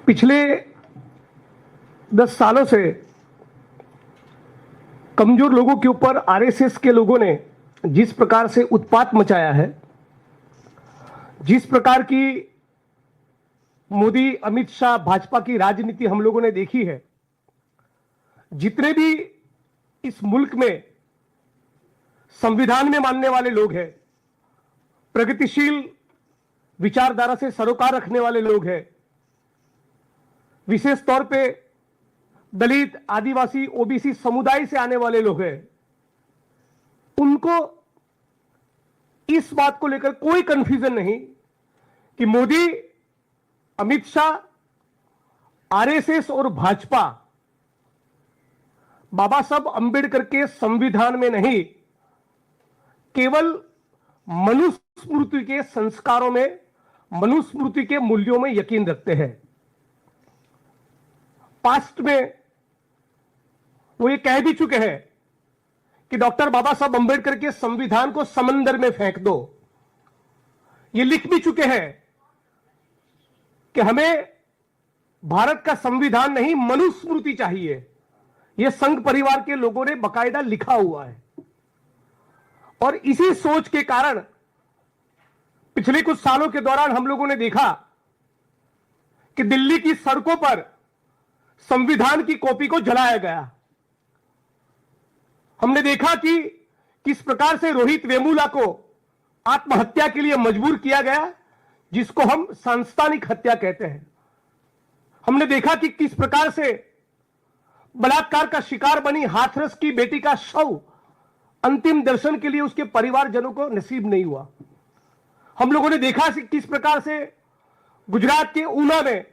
पिछले 10 सालों से कमजोर लोगों के ऊपर आरएसएस के लोगों ने जिस प्रकार से उत्पात मचाया है, जिस प्रकार की मोदी अमित शाह भाजपा की राजनीति हम लोगों ने देखी है, जितने भी इस मुल्क में संविधान में मानने वाले लोग हैं, प्रगतिशील विचारधारा से सरोकार रखने वाले लोग हैं, विशेष तौर पे दलित, आदिवासी, ओबीसी समुदाय से आने वाले लोग हैं, उनको इस बात को लेकर कोई कंफ्यूजन नहीं कि मोदी, अमित शाह, आरएसएस और भाजपा बाबा साहब अंबेडकर के संविधान में नहीं, केवल मनुस्मृति के संस्कारों में, मनुस्मृति के मूल्यों में यकीन रखते हैं। पास्ट में वो ये कह भी चुके हैं कि डॉक्टर बाबा साहब अंबेडकर के संविधान को समंदर में फेंक दो। ये लिख भी चुके हैं कि हमें भारत का संविधान नहीं, मनुस्मृति चाहिए। यह संघ परिवार के लोगों ने बकायदा लिखा हुआ है। और इसी सोच के कारण पिछले कुछ सालों के दौरान हम लोगों ने देखा कि दिल्ली की सड़कों पर संविधान की कॉपी को जलाया गया। हमने देखा कि किस प्रकार से रोहित वेमुला को आत्महत्या के लिए मजबूर किया गया, जिसको हम सांस्थानिक हत्या कहते हैं। हमने देखा कि किस प्रकार से बलात्कार का शिकार बनी हाथरस की बेटी का शव अंतिम दर्शन के लिए उसके परिवारजनों को नसीब नहीं हुआ। हम लोगों ने देखा कि किस प्रकार से गुजरात के ऊना में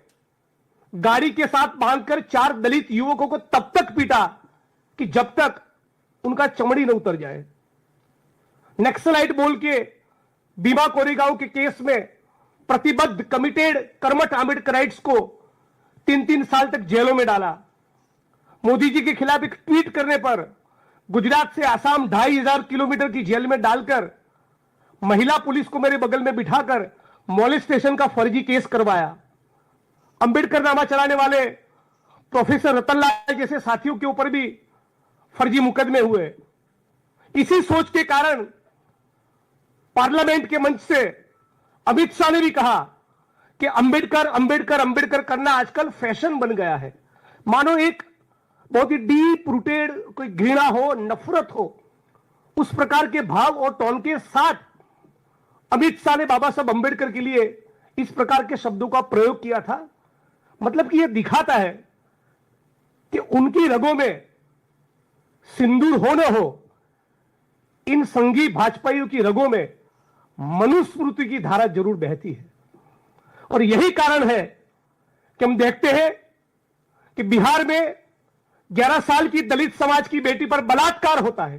गाड़ी के साथ बांधकर 4 दलित युवकों को तब तक पीटा कि जब तक उनका चमड़ी न उतर जाए। नक्सलाइट बोल के भीमा कोरेगांव के केस में प्रतिबद्ध, कमिटेड, कर्मठ आंबेडकराइट्स को 3-3 साल तक जेलों में डाला। मोदी जी के खिलाफ एक ट्वीट करने पर गुजरात से आसाम 2500 किलोमीटर की जेल में डालकर महिला पुलिस को मेरे बगल में बिठाकर मॉलेस्टेशन का फर्जी केस करवाया। अंबेडकर नामा चलाने वाले प्रोफेसर रतनलाल जैसे साथियों के ऊपर भी फर्जी मुकदमे हुए। इसी सोच के कारण पार्लियामेंट के मंच से अमित शाह ने भी कहा कि अंबेडकर अंबेडकर अंबेडकर करना आजकल फैशन बन गया है। मानो एक बहुत ही डीप रूटेड कोई घृणा हो, नफरत हो, उस प्रकार के भाव और टोन के साथ अमित शाह ने बाबा साहब अंबेडकर के लिए इस प्रकार के शब्दों का प्रयोग किया था। मतलब कि यह दिखाता है कि उनकी रगों में सिंदूर हो न हो, इन संघी भाजपाइयों की रगों में मनुस्मृति की धारा जरूर बहती है। और यही कारण है कि हम देखते हैं कि बिहार में 11 साल की दलित समाज की बेटी पर बलात्कार होता है।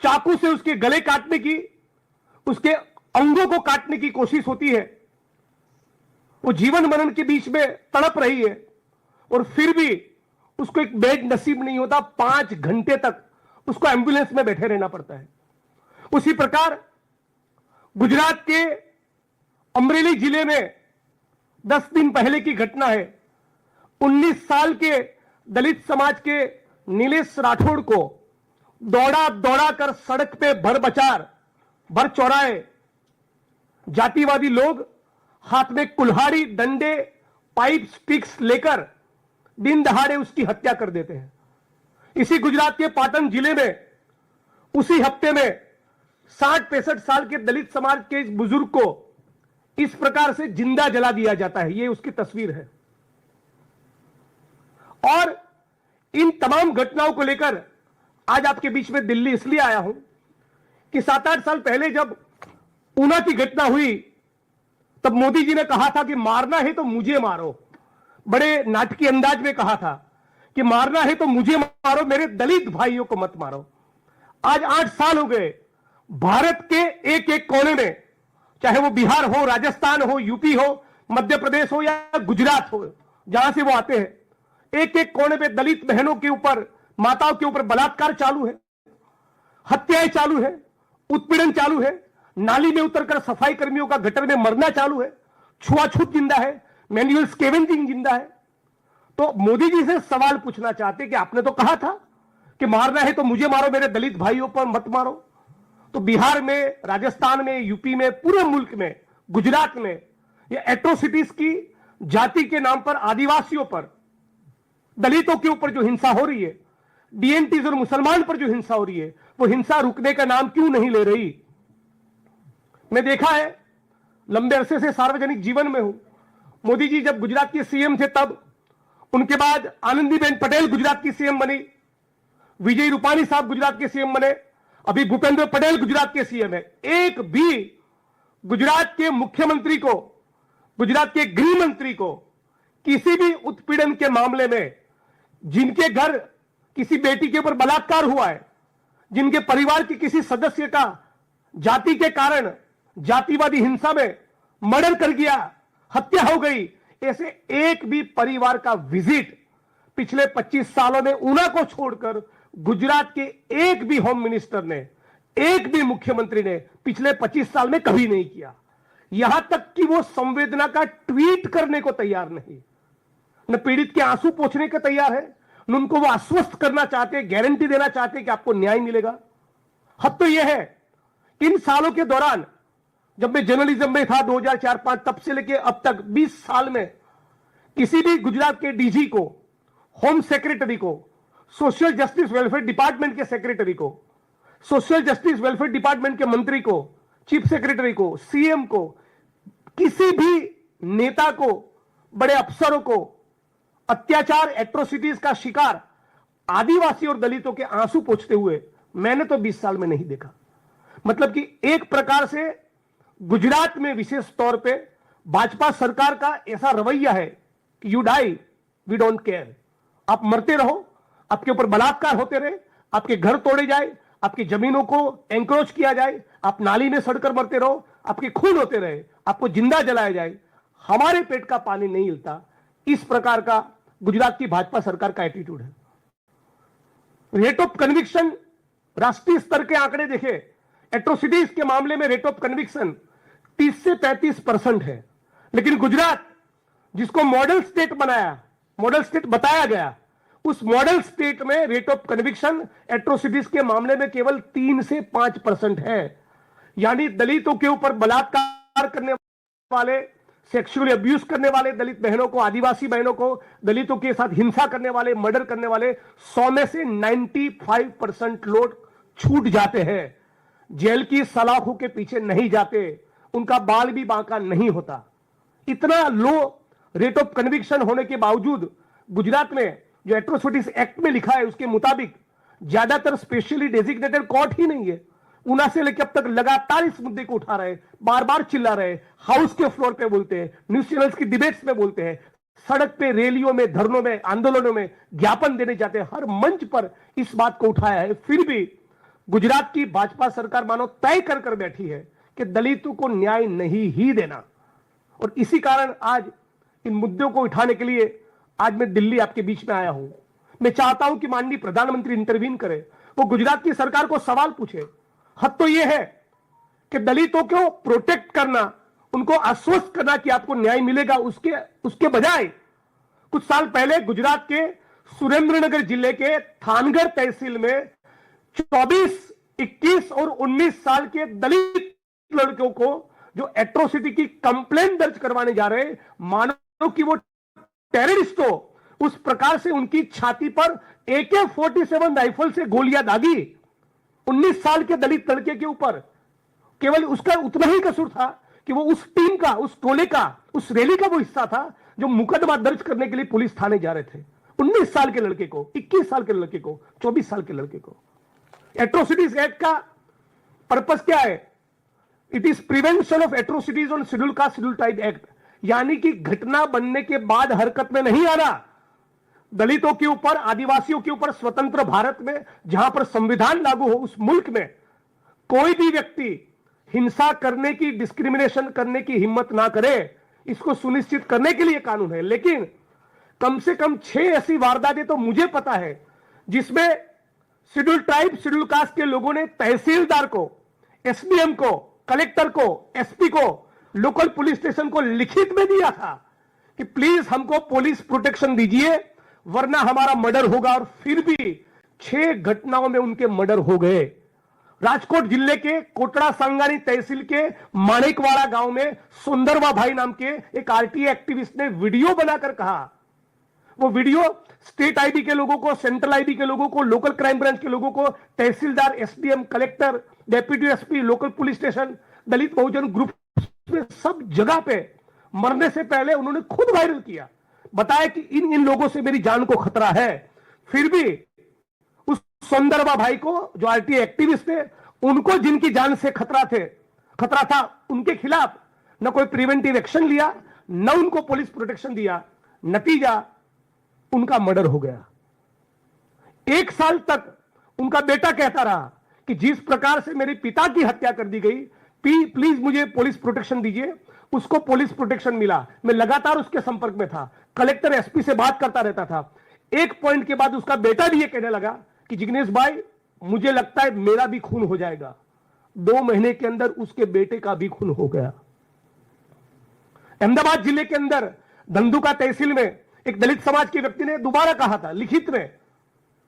चाकू से उसके गले काटने की, उसके अंगों को काटने की कोशिश होती है। वो जीवन मरण के बीच में तड़प रही है और फिर भी उसको एक बेड नसीब नहीं होता। 5 घंटे तक उसको एम्बुलेंस में बैठे रहना पड़ता है। उसी प्रकार गुजरात के अमरेली जिले में 10 दिन पहले की घटना है। 19 साल के दलित समाज के नीलेश राठौड़ को दौड़ा कर सड़क पे भर चौराहे जातिवादी लोग हाथ में कुल्हाड़ी, डंडे, पाइप, स्टिक्स लेकर दिन दहाड़े उसकी हत्या कर देते हैं। इसी गुजरात के पाटन जिले में उसी हफ्ते में 60-65 साल के दलित समाज के इस बुजुर्ग को इस प्रकार से जिंदा जला दिया जाता है। ये उसकी तस्वीर है। और इन तमाम घटनाओं को लेकर आज आपके बीच में दिल्ली इसलिए आया हूं कि 7-8 साल पहले जब ऊना की घटना हुई, तब मोदी जी ने कहा था कि मारना है तो मुझे मारो। बड़े नाटकीय अंदाज में कहा था कि मारना है तो मुझे मारो, मेरे दलित भाइयों को मत मारो। आज 8 साल हो गए, भारत के एक एक कोने में, चाहे वो बिहार हो, राजस्थान हो, यूपी हो, मध्य प्रदेश हो या गुजरात हो, जहां से वो आते हैं, एक एक कोने पे दलित बहनों के ऊपर, माताओं के ऊपर बलात्कार चालू है, हत्याएं चालू है, उत्पीड़न चालू है, नाली में उतरकर सफाई कर्मियों का गटर में मरना चालू है, छुआछूत जिंदा है, मैनुअल स्केवेंजिंग जिंदा है। तो मोदी जी से सवाल पूछना चाहते कि आपने तो कहा था कि मारना है तो मुझे मारो, मेरे दलित भाइयों पर मत मारो। तो बिहार में, राजस्थान में, यूपी में, पूरे मुल्क में, गुजरात में ये एट्रोसिटीज की जाति के नाम पर, आदिवासियों पर, दलितों के ऊपर जो हिंसा हो रही है, डीएनटीज और मुसलमान पर जो हिंसा हो रही है, वो हिंसा रुकने का नाम क्यों नहीं ले रही? मैं देखा है, लंबे अरसे से सार्वजनिक जीवन में हूं। मोदी जी जब गुजरात के सीएम थे तब, उनके बाद आनंदीबेन पटेल गुजरात की सीएम बनी, विजय रूपाणी साहब गुजरात के सीएम बने, अभी भूपेंद्र पटेल गुजरात के सीएम है। एक भी गुजरात के मुख्यमंत्री को, गुजरात के गृह मंत्री को किसी भी उत्पीड़न के मामले में, जिनके घर किसी बेटी के ऊपर बलात्कार हुआ है, जिनके परिवार के किसी सदस्य का जाति के कारण जातिवादी हिंसा में मर्डर कर गया, हत्या हो गई, ऐसे एक भी परिवार का विजिट पिछले 25 सालों में ऊना को छोड़कर गुजरात के एक भी होम मिनिस्टर ने, एक भी मुख्यमंत्री ने पिछले 25 साल में कभी नहीं किया। यहां तक कि वो संवेदना का ट्वीट करने को तैयार नहीं, न पीड़ित के आंसू पोंछने को तैयार है, न उनको वो आश्वस्त करना चाहते, गारंटी देना चाहते कि आपको न्याय मिलेगा। हद तो यह है, इन सालों के दौरान जब मैं जर्नलिज्म में था 2004-5, तब से लेके अब तक 20 साल में किसी भी गुजरात के डीजी को, होम सेक्रेटरी को, सोशल जस्टिस वेलफेयर डिपार्टमेंट के सेक्रेटरी को, सोशल जस्टिस वेलफेयर डिपार्टमेंट के मंत्री को, चीफ सेक्रेटरी को, सीएम को, किसी भी नेता को, बड़े अफसरों को अत्याचार, एट्रोसिटीज का शिकार आदिवासी और दलितों के आंसू पोंछते हुए मैंने तो 20 साल में नहीं देखा। मतलब कि एक प्रकार से गुजरात में विशेष तौर पे भाजपा सरकार का ऐसा रवैया है कि you die we don't care, आप मरते रहो, आपके ऊपर बलात्कार होते रहे, आपके घर तोड़े जाए, आपकी जमीनों को एंक्रोच किया जाए, आप नाली में सड़कर मरते रहो, आपके खून होते रहे, आपको जिंदा जलाया जाए, हमारे पेट का पानी नहीं हिलता। इस प्रकार का गुजरात की भाजपा सरकार का एटीट्यूड है। रेट ऑफ कन्विक्शन, राष्ट्रीय स्तर के आंकड़े देखे, एट्रोसिटीज के मामले में रेट ऑफ कन्विक्शन 30 से 35% है, लेकिन गुजरात जिसको मॉडल स्टेट बनाया, मॉडल स्टेट बताया गया, उस मॉडल स्टेट में रेट ऑफ कन्विक्शन एट्रोसिटीज के मामले में केवल 3 से 5% है। यानी दलितों के ऊपर बलात्कार करने वाले, सेक्सुअली अब्यूज करने वाले दलित बहनों को, आदिवासी बहनों को, दलितों के साथ हिंसा करने वाले, मर्डर करने वाले 100 में से 95% लोग छूट जाते हैं, जेल की सलाखों के पीछे नहीं जाते, उनका बाल भी बांका नहीं होता। इतना लो रेट ऑफ कन्विक्शन होने के बावजूद गुजरात में जो एट्रोसिटीज एक्ट में लिखा है उसके मुताबिक ज्यादातर स्पेशली डेजिग्नेटेड कोर्ट ही नहीं है। ऊना से लेकर अब तक लगातार इस मुद्दे को उठा रहे, बार बार चिल्ला रहे, हाउस के फ्लोर पे बोलते हैं, न्यूज चैनल्स की डिबेट्स में बोलते हैं, सड़क पे, रैलियों में, धरनों में, आंदोलनों में ज्ञापन देने जाते हैं, हर मंच पर इस बात को उठाया है। फिर भी गुजरात की भाजपा सरकार मानो तय कर कर बैठी है कि दलितों को न्याय नहीं ही देना। और इसी कारण आज इन मुद्दों को उठाने के लिए आज मैं दिल्ली आपके बीच में आया हूं। मैं चाहता हूं कि माननीय प्रधानमंत्री इंटरवीन करे, वो गुजरात की सरकार को सवाल पूछे। हद तो यह है कि दलितों को प्रोटेक्ट करना, उनको आश्वस्त करना कि आपको न्याय मिलेगा, उसके बजाय कुछ साल पहले गुजरात के सुरेंद्रनगर जिले के थानगढ़ तहसील में 24, 21 और 19 साल के दलित लड़कों को जो एट्रोसिटी की कंप्लेंट दर्ज करवाने जा रहे हैं, मानो कि वो टेररिस्ट हो, उस प्रकार से उनकी छाती पर AK-47 राइफल से गोलियां दागी 19 साल के दलित लड़के के ऊपर। केवल उसका उतना ही कसूर था कि वो उस टीम का, उस टोले का, उस रैली का वो हिस्सा था जो मुकदमा दर्ज करने के लिए पुलिस थाने जा रहे थे। 19 साल के लड़के को, 21 साल के लड़के को, 24 साल के लड़के को। एट्रोसिटीज एक्ट का पर्पस क्या है? It is prevention of atrocities on schedule caste, schedule tribe act, यानी कि घटना बनने के बाद हरकत में नहीं आना। दलितों के ऊपर, आदिवासियों के ऊपर स्वतंत्र भारत में जहां पर संविधान लागू हो, उस मुल्क में कोई भी व्यक्ति हिंसा करने की, डिस्क्रिमिनेशन करने की हिम्मत ना करे, इसको सुनिश्चित करने के लिए कानून है। लेकिन कम से कम 6 ऐसी वारदातें तो मुझे पता है जिसमें शेड्यूल ट्राइब, शेड्यूल कास्ट के लोगों ने तहसीलदार को, एसडीएम को, कलेक्टर को, एसपी को, लोकल पुलिस स्टेशन को लिखित में दिया था कि प्लीज हमको पुलिस प्रोटेक्शन दीजिए वरना हमारा मर्डर होगा, और फिर भी 6 घटनाओं में उनके मर्डर हो गए। राजकोट जिले के कोटड़ा सांगानी तहसील के माणिकवाड़ा गांव में सुंदरवा भाई नाम के एक आरटीआई एक्टिविस्ट ने वीडियो बनाकर कहा, वो वीडियो स्टेट आईबी के लोगों को, सेंट्रल आईबी के लोगों को, लोकल क्राइम ब्रांच के लोगों को, tehsildar, SDM, collector, deputy SP, local police station, Dalit Bahujan group में सब जगह पे मरने से पहले उन्होंने खुद वायरल किया, बताया कि इन लोगों से मेरी जान को खतरा है। फिर भी उस सुंदरवा भाई को, जो आरटीआई एक्टिविस्ट थे, उनको जिनकी जान से खतरा था, उनके खिलाफ न कोई प्रिवेंटिव एक्शन लिया, न उनको पुलिस प्रोटेक्शन दिया। नतीजा उनका मर्डर हो गया। 1 साल तक उनका बेटा कहता रहा कि जिस प्रकार से मेरे पिता की हत्या कर दी गई, प्लीज मुझे पुलिस प्रोटेक्शन दीजिए। उसको पुलिस प्रोटेक्शन मिला। मैं लगातार उसके संपर्क में था, कलेक्टर, एसपी से बात करता रहता था। एक पॉइंट के बाद उसका बेटा भी ये कहने लगा कि जिग्नेश भाई, मुझे लगता है मेरा भी खून हो जाएगा। 2 महीने के अंदर उसके बेटे का भी खून हो गया। अहमदाबाद जिले के अंदर धंधुका तहसील में एक दलित समाज के व्यक्ति ने दोबारा कहा था लिखित में,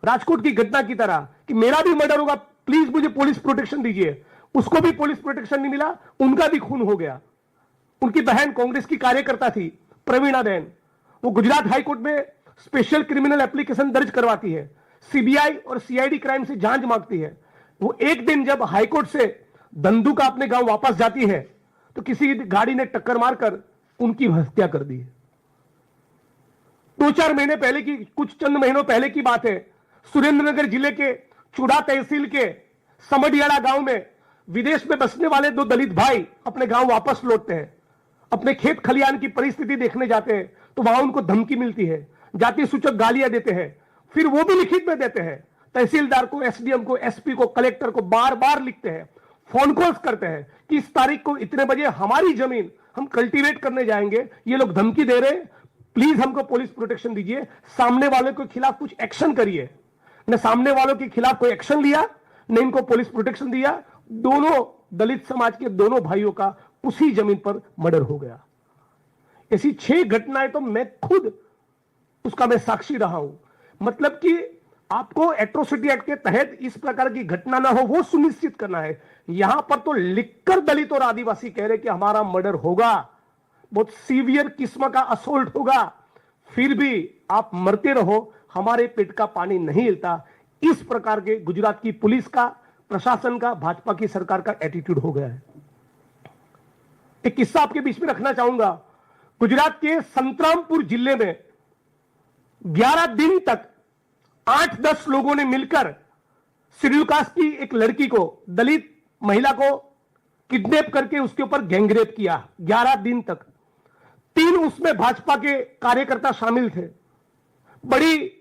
राजकोट की घटना की तरह, कि मेरा भी मर्डर होगा, प्लीज मुझे पुलिस प्रोटेक्शन दीजिए। उसको भी पुलिस प्रोटेक्शन नहीं मिला, उनका भी खून हो गया। उनकी बहन कांग्रेस की कार्यकर्ता थी, प्रवीणा बहन, वो गुजरात हाईकोर्ट में स्पेशल क्रिमिनल एप्लीकेशन दर्ज करवाती है, सीबीआई और सीआईडी क्राइम से जांच मांगती है। वो एक दिन जब हाईकोर्ट से धंधुका अपने गांव वापस जाती है तो किसी गाड़ी ने टक्कर मारकर उनकी हत्या कर दी है। 2-4 महीने पहले की, कुछ चंद महीनों पहले की बात है, सुरेंद्रनगर जिले के चुड़ा तहसील के समडियाड़ा गांव में विदेश में बसने वाले 2 दलित भाई अपने गांव वापस लौटते हैं। अपने खेत खलियान की परिस्थिति देखने जाते हैं तो वहां उनको धमकी मिलती है, जाति सूचक गालियां देते हैं। फिर वो भी लिखित में देते हैं, तहसीलदार को, एसडीएम को, एसपी को, कलेक्टर को बार बार लिखते हैं, फोन कॉल्स करते हैं कि इस तारीख को इतने बजे हमारी जमीन हम कल्टीवेट करने जाएंगे, ये लोग धमकी दे रहे हैं, प्लीज हमको पुलिस प्रोटेक्शन दीजिए, सामने वाले के खिलाफ कुछ एक्शन करिए। न सामने वालों के खिलाफ कोई एक्शन लिया, न इनको पुलिस प्रोटेक्शन दिया। दोनों दलित समाज के दोनों भाइयों का उसी जमीन पर मर्डर हो गया। ऐसी 6 घटनाएं तो मैं खुद उसका मैं साक्षी रहा हूं। मतलब कि आपको एट्रोसिटी एक्ट के तहत इस प्रकार की घटना ना हो, वो सुनिश्चित करना है। यहां पर तो लिखकर दलित और आदिवासी कह रहे कि हमारा मर्डर होगा, बहुत सीवियर किस्म का असोल्ट होगा, फिर भी आप मरते रहो, हमारे पेट का पानी नहीं हिलता। इस प्रकार के गुजरात की पुलिस का, प्रशासन का, भाजपा की सरकार का एटीट्यूड हो गया है। एक किस्सा आपके बीच में रखना चाहूंगा। गुजरात के संतरामपुर जिले में 11 दिन तक 8-10 लोगों ने मिलकर शेड्यूल कास्ट की एक लड़की को, दलित महिला को किडनैप करके उसके ऊपर गैंगरेप किया। 11 दिन तक 3 उसमें भाजपा के कार्यकर्ता शामिल थे। बड़ी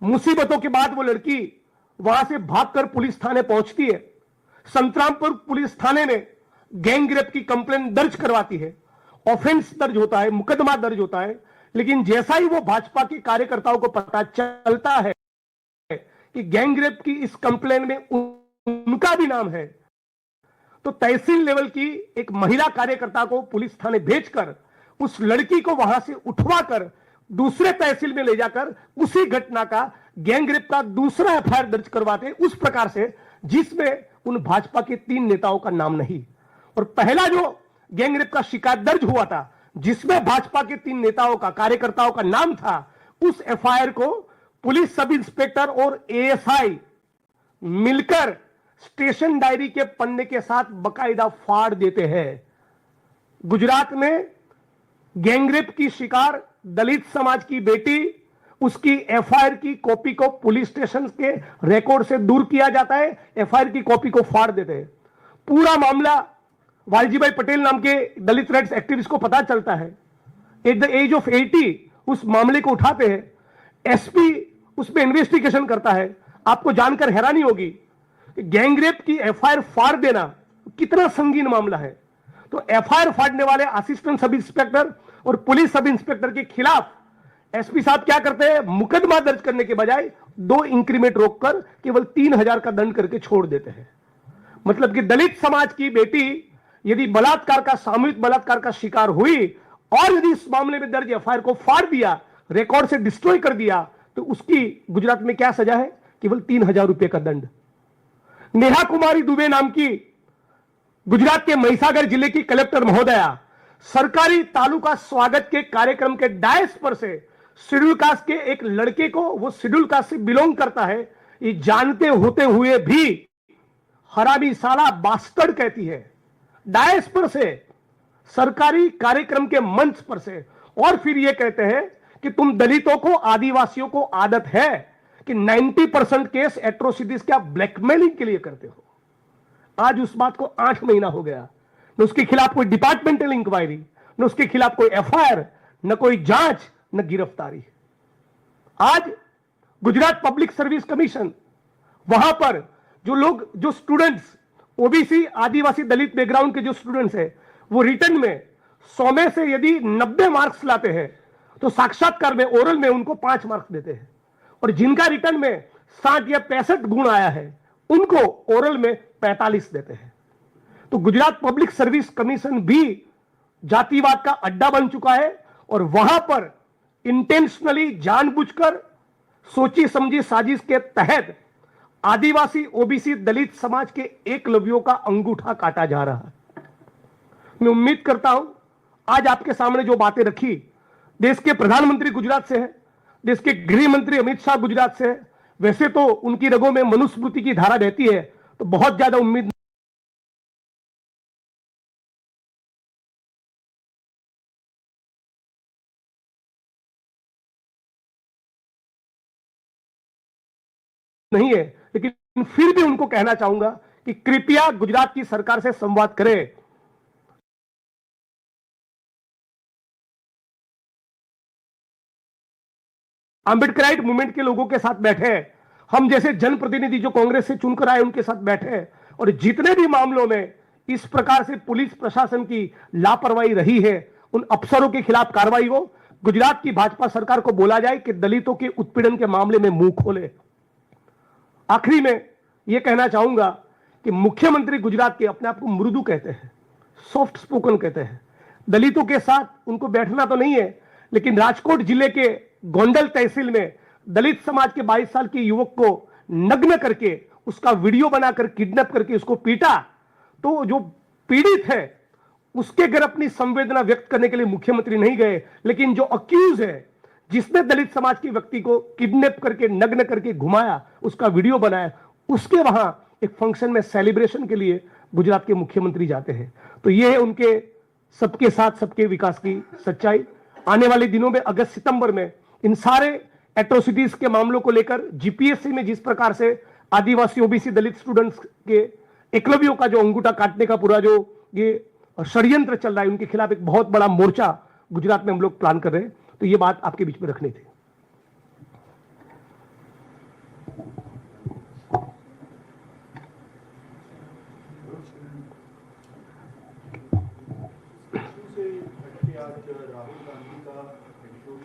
मुसीबतों के बाद वो लड़की वहां से भागकर पुलिस थाने पहुंचती है। संतरामपुर पुलिस थाने में गैंगरेप की कंप्लेंट दर्ज करवाती है, ऑफेंस दर्ज होता है, मुकदमा दर्ज होता है। लेकिन जैसा ही वो भाजपा के कार्यकर्ताओं को पता चलता है कि गैंगरेप की इस कंप्लेंट में उनका भी नाम है, तो तहसील लेवल की एक महिला कार्यकर्ता को पुलिस थाने भेजकर उस लड़की को वहां से उठवाकर दूसरे तहसील में ले जाकर उसी घटना का, गैंगरेप का दूसरा एफआईआर दर्ज करवाते, उस प्रकार से जिसमें उन भाजपा के 3 नेताओं का नाम नहीं। और पहला जो गैंगरेप का शिकायत दर्ज हुआ था, जिसमें भाजपा के 3 नेताओं का, कार्यकर्ताओं का नाम था, उस एफआईआर को पुलिस सब इंस्पेक्टर और एएसआई मिलकर स्टेशन डायरी के पन्ने के साथ बकायदा फाड़ देते हैं। गुजरात में गैंगरेप की शिकार दलित समाज की बेटी, उसकी एफआईआर की कॉपी को पुलिस स्टेशन के रिकॉर्ड से दूर किया जाता है, एफआईआर की कॉपी को फाड़ देते हैं। पूरा मामला वालजीभाई पटेल नाम के दलित राइट्स एक्टिविस्ट को पता चलता है। एट द एज ऑफ 80 उस मामले को उठाते हैं, एसपी उसमें इन्वेस्टिगेशन करता है। आपको जानकर हैरानी होगी कि गैंगरेप की एफआईआर फाड़ देना कितना संगीन मामला है। तो एफआईआर फाड़ने वाले असिस्टेंट सब इंस्पेक्टर और पुलिस सब इंस्पेक्टर के खिलाफ एसपी साहब क्या करते हैं, मुकदमा दर्ज करने के बजाय 2 इंक्रीमेंट रोककर केवल 3000 का दंड करके छोड़ देते हैं। मतलब कि दलित समाज की बेटी यदि बलात्कार का, सामूहिक बलात्कार का शिकार हुई और यदि इस मामले में दर्ज एफआईआर को फाड़ दिया, रिकॉर्ड से डिस्ट्रॉय कर दिया, तो उसकी गुजरात में क्या सजा है? केवल 3,000 रुपए का दंड। नेहा कुमारी दुबे नाम की गुजरात के महिसागर जिले की कलेक्टर महोदया सरकारी तालुका स्वागत के कार्यक्रम के डायस पर से शेड्यूल कास्ट के एक लड़के को, वो शेड्यूल कास्ट से बिलोंग करता है, ये जानते होते हुए भी हरामी साला बास्टर्ड कहती है, डायस पर से, सरकारी कार्यक्रम के मंच पर से। और फिर ये कहते हैं कि तुम दलितों को, आदिवासियों को आदत है कि 90% केस एट्रोसिटीज क्या ब्लैकमेलिंग के लिए करते हो। आज उस बात को 8 महीना हो गया, न उसके खिलाफ कोई डिपार्टमेंटल इंक्वायरी, न उसके खिलाफ कोई एफआईआर, न कोई जांच, न गिरफ्तारी। आज गुजरात पब्लिक सर्विस कमीशन, वहां पर जो लोग, जो स्टूडेंट्स ओबीसी, आदिवासी, दलित बैकग्राउंड के जो स्टूडेंट्स हैं, वो रिटर्न में 100 में से यदि 90 मार्क्स लाते हैं तो साक्षात्कार में, ओरल में उनको 5 मार्क्स देते हैं, और जिनका रिटर्न में 60 या 65 गुण आया है उनको ओरल में 45 देते हैं। तो गुजरात पब्लिक सर्विस कमीशन भी जातिवाद का अड्डा बन चुका है, और वहां पर इंटेंशनली, जानबूझकर, सोची समझी साजिश के तहत आदिवासी, ओबीसी, दलित समाज के एकलव्यों का अंगूठा काटा जा रहा है। मैं उम्मीद करता हूं आज आपके सामने जो बातें रखी, देश के प्रधानमंत्री गुजरात से है, देश के गृह मंत्री अमित शाह गुजरात से है, वैसे तो उनकी रगों में मनुस्मृति की धारा रहती है, तो बहुत ज्यादा उम्मीद नहीं है, लेकिन फिर भी उनको कहना चाहूंगा कि कृपया गुजरात की सरकार से संवाद करें। आंबेडकराइट मूवमेंट के लोगों के साथ बैठे, हम जैसे जनप्रतिनिधि जो कांग्रेस से चुनकर आए उनके साथ बैठे, और जितने भी मामलों में इस प्रकार से पुलिस प्रशासन की लापरवाही रही है, उन अफसरों के खिलाफ कार्रवाई हो। गुजरात की भाजपा सरकार को बोला जाए कि दलितों के उत्पीड़न के मामले में मुंह खोले। आखिरी में यह कहना चाहूंगा कि मुख्यमंत्री गुजरात के अपने आप को मृदु कहते हैं, सॉफ्ट स्पोकन कहते हैं। दलितों के साथ उनको बैठना तो नहीं है, लेकिन राजकोट जिले के गोंडल तहसील में दलित समाज के 22 साल के युवक को नग्न करके, उसका वीडियो बनाकर किडनैप करके उसको पीटा, तो जो पीड़ित है उसके घर अपनी संवेदना व्यक्त करने के लिए मुख्यमंत्री नहीं गए, लेकिन जो अक्यूज है, जिसने दलित समाज के व्यक्ति को किडनैप करके, नग्न करके घुमाया, उसका वीडियो बनाया, उसके वहां एक फंक्शन में सेलिब्रेशन के लिए गुजरात के मुख्यमंत्री जाते हैं। तो यह है उनके सबके साथ सबके विकास की सच्चाई। आने वाले दिनों में अगस्त सितंबर में इन सारे एट्रोसिटीज के मामलों को लेकर जीपीएससी में जिस प्रकार से आदिवासी, ओबीसी, दलित स्टूडेंट्स के एकलव्यों का जो अंगूठा काटने का पूरा जो ये षड्यंत्र चल रहा है, उनके खिलाफ एक बहुत बड़ा मोर्चा गुजरात में हम लोग प्लान कर रहे हैं। तो ये बात आपके बीच में रखनी थी।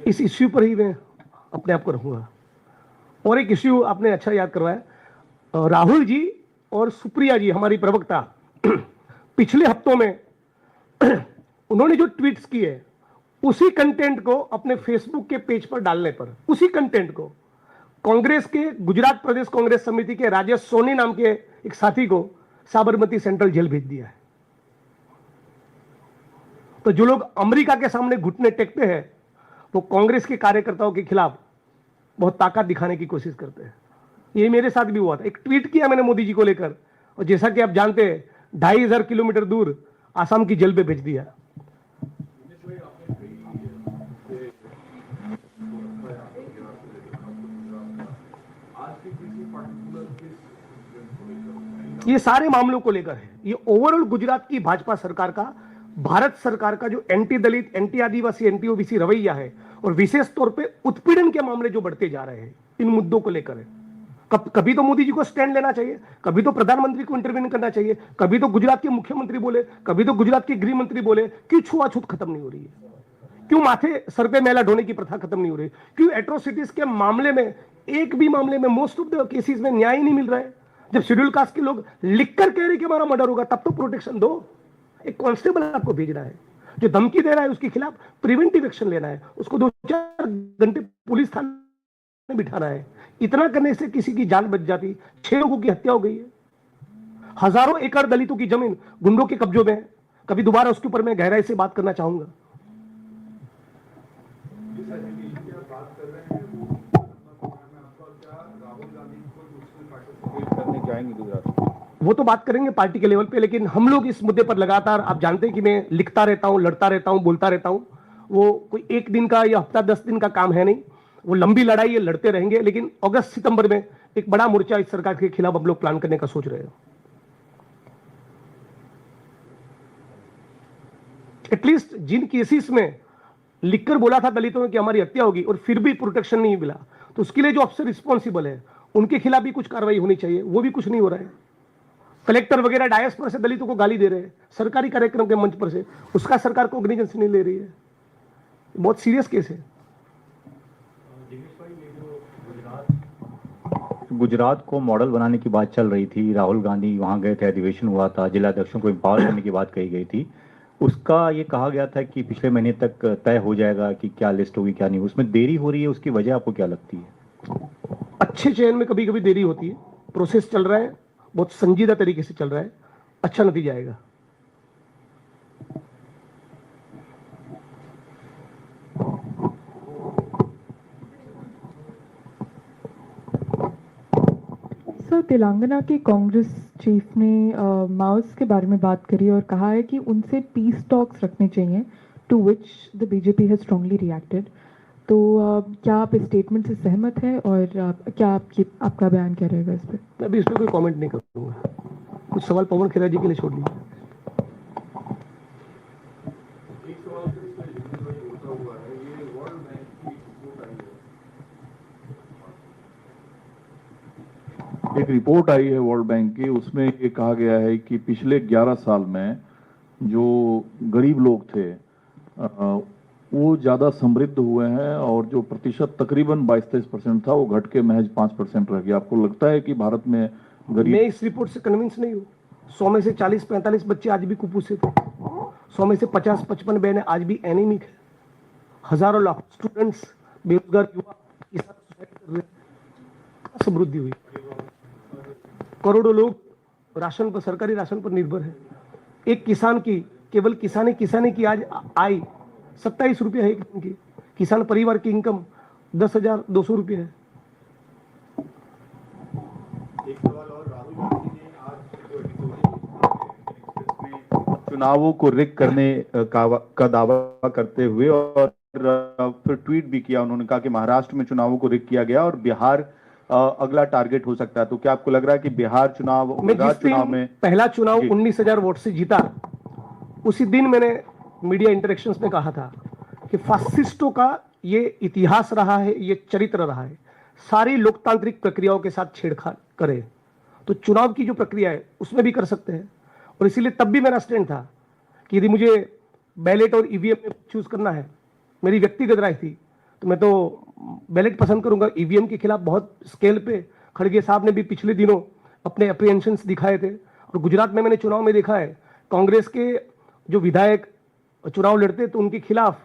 इस इश्यू पर ही मैं अपने आप को रखूंगा। और एक इश्यू आपने अच्छा याद करवाया, राहुल जी और सुप्रिया जी, हमारी प्रवक्ता, पिछले हफ्तों में उन्होंने जो ट्वीट्स किए, उसी कंटेंट को अपने फेसबुक के पेज पर डालने पर, उसी कंटेंट को कांग्रेस के गुजरात प्रदेश कांग्रेस समिति के राजेश सोनी नाम के एक साथी को साबरमती सेंट्रल जेल भेज दिया है। तो जो लोग अमेरिका के सामने घुटने टेकते हैं, वो कांग्रेस के कार्यकर्ताओं के खिलाफ बहुत ताकत दिखाने की कोशिश करते हैं। ये मेरे साथ भी हुआ था। एक ट्वीट किया मैंने मोदी जी को लेकर, और जैसा कि आप जानते हैं 2500 किलोमीटर दूर आसाम की जेल पे भेज दिया। ये सारे मामलों को लेकर है। ये ओवरऑल गुजरात की भाजपा सरकार का, भारत सरकार का जो एंटी दलित, एंटी आदिवासी, एंटी ओबीसी रवैया है, और विशेष तौर पे उत्पीड़न के मामले जो बढ़ते जा रहे हैं, इन मुद्दों को लेकर है। कभी तो मोदी जी को स्टैंड लेना चाहिए, कभी तो प्रधानमंत्री को इंटरवीन करना चाहिए, कभी तो गुजरात के मुख्यमंत्री बोले, कभी तो गुजरात के गृह मंत्री बोले। क्यों छुआछूत खत्म नहीं हो रही है? क्यों माथे सर पे मैला ढोने की प्रथा खत्म नहीं हो रही? क्यों एट्रोसिटीज के मामले में, एक भी मामले में, मोस्ट ऑफ द केसेस में न्याय नहीं मिल रहा है? जब शेड्यूल कास्ट के लोग लिखकर कह रहे कि हमारा मर्डर होगा, तब तो प्रोटेक्शन दो। एक कांस्टेबल आपको भेजना है, जो धमकी दे रहा है उसके खिलाफ प्रिवेंटिव एक्शन लेना है, उसको 2-4 घंटे पुलिस थाने में बिठाना है। इतना करने से किसी की जान बच जाती। 6 लोगों की हत्या हो गई है, हजारों एकड़ दलितों की जमीन गुंडों के कब्जों में है। कभी दोबारा उसके ऊपर मैं गहराई से बात करना चाहूंगा। वो तो बात करेंगे पार्टी के लेवल पे, लेकिन हम लोग इस मुद्दे पर लगातार, आप जानते हैं कि मैं लिखता रहता हूं, लड़ता रहता हूं, बोलता रहता हूं। वो कोई एक दिन का या हफ्ता 10 दिन का काम है नहीं, वो लंबी लड़ाई है, लड़ते रहेंगे। लेकिन अगस्त सितंबर में एक बड़ा मोर्चा इस सरकार के खिलाफ हम लोग प्लान करने का सोच रहे हैं। एटलीस्ट जिन केसेस में लिखकर बोला था दलितों में कि हमारी हत्या होगी और फिर भी प्रोटेक्शन नहीं मिला, तो उसके लिए जो अफसर रिस्पॉन्सिबल है उनके खिलाफ भी कुछ कार्रवाई होनी चाहिए। वो भी कुछ नहीं हो रहा है। कलेक्टर वगैरह डायस पर से दलितों को गाली दे रहे हैं, सरकारी कार्यक्रम के मंच पर से, उसका सरकार कोग्निजेंस नहीं ले रही है। बहुत सीरियस केस है। गुजरात को मॉडल बनाने की बात चल रही थी, राहुल गांधी वहां गए थे, अधिवेशन हुआ था, जिला अध्यक्षों को एम्पावर करने की बात कही गई थी। उसका ये कहा गया था कि पिछले महीने तक तय हो जाएगा कि क्या लिस्ट होगी क्या नहीं। उसमें देरी हो रही है, उसकी वजह आपको क्या लगती है? अच्छे चयन में कभी कभी देरी होती है, प्रोसेस चल रहा है, बहुत संजीदा तरीके से चल रहा है, अच्छा नतीजा आएगा। सर, तेलंगाना के कांग्रेस चीफ ने माओस के बारे में बात करी और कहा है कि उनसे पीस टॉक्स रखने चाहिए, to which the BJP has strongly reacted. तो क्या आप इस स्टेटमेंट से सहमत हैं और क्या आपका बयान क्या रहेगा इस पर? मैं भी इस पर कोई कमेंट नहीं करूंगा। कुछ सवाल पवन खेरा जी के लिए छोड़ दीजिए। एक रिपोर्ट आई है वर्ल्ड बैंक की, उसमें ये कहा गया है कि पिछले 11 साल में जो गरीब लोग थे वो ज़्यादा समृद्ध हुए हैं और जो प्रतिशत तकरीबन 22-23% था वो घट के महज 5% रह गया। आपको लगता है कि भारत में गरीब? मैं इस रिपोर्ट से कन्विंस नहीं हूँ। 100 में से 40-45 बच्चे आज भी कुपोषित हैं। 100 में से 50-55 बहनें आज भी एनीमिक है। हजारों लाख स्टूडेंट्स, बेरोजगार युवा किसान सुसाइड कर रहे हैं। समृद्धि हुई, करोड़ों लोग राशन पर, सरकारी राशन पर निर्भर है। एक किसान की, केवल किसानी की आज आय 27 रुपये है एक दिन की। किसान परिवार की इनकम 10,200 रुपये है। एक सवाल और, राहुल गांधी ने आज चुनावों को रिग करने का दावा करते हुए और फिर ट्वीट भी किया। उन्होंने कहा कि महाराष्ट्र में चुनावों को रिग किया गया और बिहार अगला टारगेट हो सकता है। तो क्या आपको लग रहा है कि बिहार चुनाव में पहला चुनाव 19,000 वोट से जीता, उसी दिन मैंने मीडिया इंटरेक्शंस में कहा था कि फासिस्टों का ये इतिहास रहा है, ये चरित्र रहा है, सारी लोकतांत्रिक प्रक्रियाओं के साथ छेड़छाड़ करे, तो चुनाव की जो प्रक्रिया है उसमें भी कर सकते हैं। और इसीलिए तब भी मेरा स्टैंड था कि यदि मुझे बैलेट और ईवीएम में चूज करना है, मेरी व्यक्तिगत राय थी, तो मैं तो बैलेट पसंद करूंगा। ईवीएम के खिलाफ बहुत स्केल पे खड़गे साहब ने भी पिछले दिनों अपने अप्रीहेंशंस दिखाए थे। और गुजरात में मैंने चुनाव में देखा है, कांग्रेस के जो विधायक चुनाव लड़ते तो उनके खिलाफ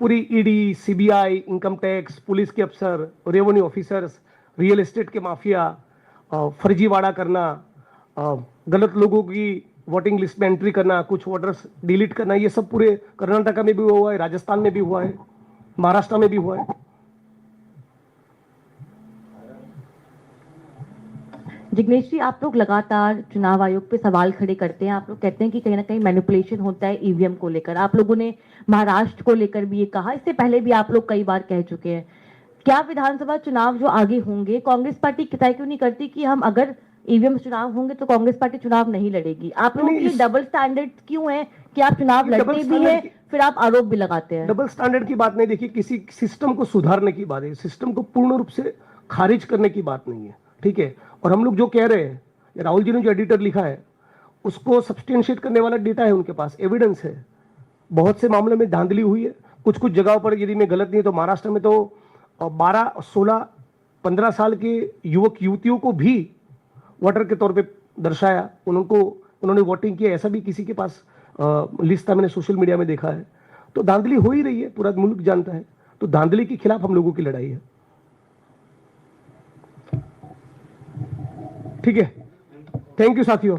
पूरी ED, CBI, income tax, police के अफसर, रेवेन्यू ऑफिसर्स, रियल एस्टेट के माफिया, फर्जीवाड़ा करना, गलत लोगों की वोटिंग लिस्ट में एंट्री करना, कुछ वोटर्स डिलीट करना, ये सब पूरे कर्नाटका में भी हुआ है, राजस्थान में भी हुआ है, महाराष्ट्र में भी हुआ है। जिग्नेश जी, आप लोग लगातार चुनाव आयोग पे सवाल खड़े करते हैं। आप लोग कहते हैं कि कहीं ना कहीं मैनिपुलेशन होता है ईवीएम को लेकर। आप लोगों ने महाराष्ट्र को लेकर भी ये कहा, इससे पहले भी आप लोग कई बार कह चुके हैं। क्या विधानसभा चुनाव जो आगे होंगे, कांग्रेस पार्टी तय क्यों नहीं करती कि हम अगर ईवीएम चुनाव होंगे तो कांग्रेस पार्टी चुनाव नहीं लड़ेगी? आप लोगों की डबल स्टैंडर्ड क्यों है कि आप चुनाव लड़ते भी है फिर आप आरोप भी लगाते हैं? डबल स्टैंडर्ड की बात नहीं, देखिए, किसी सिस्टम को सुधारने की बात है, सिस्टम को पूर्ण रूप से खारिज करने की बात नहीं है, ठीक है। और हम लोग जो कह रहे हैं, राहुल जी ने जो एडिटर लिखा है उसको सब्सटेंशिएट करने वाला डेटा है उनके पास, एविडेंस है। बहुत से मामलों में धांधली हुई है, कुछ कुछ जगहों पर, यदि मैं गलत नहीं तो महाराष्ट्र में तो 12, 16, 15 साल के युवक युवतियों को भी वोटर के तौर पे दर्शाया, उन्होंने वोटिंग किया, ऐसा भी किसी के पास लिस्ट मैंने सोशल मीडिया में देखा है। तो धांधली हो ही रही है, पूरा मुल्क जानता है। तो धांधली के खिलाफ हम लोगों की लड़ाई है। ठीक है, थैंक यू साथियों।